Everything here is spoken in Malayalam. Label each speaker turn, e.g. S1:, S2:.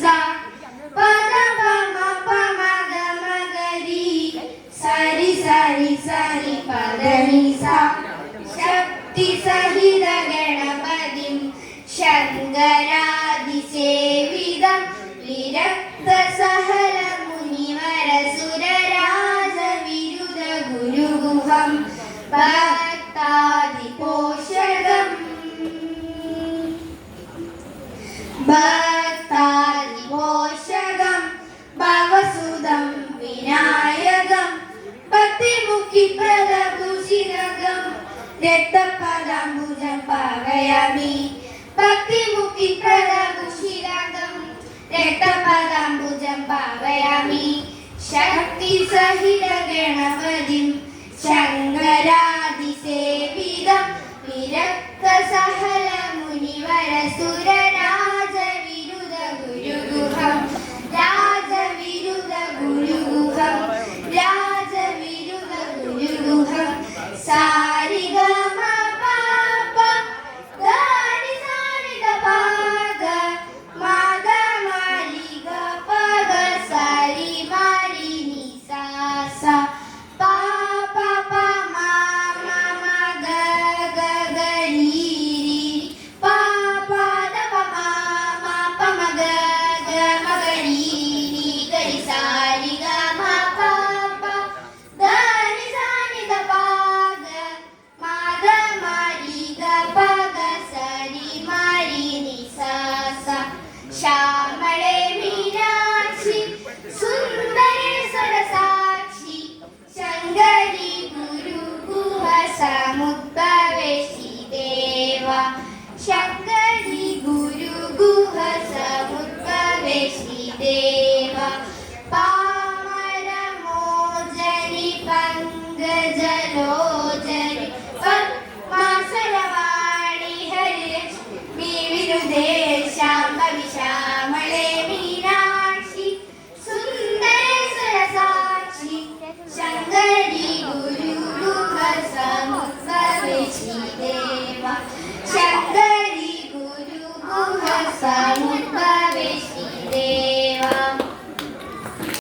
S1: sa pa da pa ma pa ma ga ma ga ri sari sari sari pa da ni sa ശക്തി സഹിത ഗണപതിം ശങ്കരാദിസേവിതം വിരക്ത സഹല മുനിവര സുരരാജ വിരുദ ഗുരുഗുഹം ഭക്താദിപോഷകം ഭക്താദിപോഷകം ഭവസുദം വിനായകം ഭക്തിമുഖി പ്രദഭൂഷിതകം രക്തപദാംബുജം പാവയാമി ഭക്തിമുഖി പ്രദഭൂഷിതകം രക്തപദാംബുജം പാവയാമി ശക്തി സഹിത ഗണപതിം ശങ്കരാദിസേവിതം വിരക്ത സഹല മുനിവര സുരരാജ വിരുദ ഗുരുഗുഹം രാജവിരുദ ഗുരുഗുഹം രാജവിരുദ ഗുരുഗുഹം സാരി ഗ മ പ പ ധനി സാരി ഗ പ ഗ മ ഗ മ രി ഗ പ ഗ സാരി മ രി നി സ സ പ പ പ മ മ മ ഗ ഗ ഗ രി രി പ പ ദ പ മ മ പ മ ഗ ഗ മ ഗ രി രി ഗ രി സാരി ഗ മ പ പ ധനി സാരി ഗ പ ഗ മ ഗ മ രി ഗ പ ഗ സരി മ രി നി സ സ ശ്യാമളേ മീനാക്ഷി സുന്ദരേ സ്വരസാക്ഷി ശങ്കരി ഗുരുഗുഹ സമുദ്ഭവേശി ദേവ ശങ്കരി ഗുരുഗുഹ സമുദ്ഭവേശി ദേവ പാമരമോചനി പങ്കജലോചനി പദ്മാസനവാണി ഹരിലക്ഷ്മി വിരുദേ ശാംഭവി ശ്യാമളേ മീനാക്ഷി സുന്ദരേ സ്വരസാക്ഷി ശങ്കരി ഗുരുഗുഹ സമുദ്ഭവേശി ദേവ ശങ്കരി ഗുരുഗുഹ സമുദ്ഭവേശി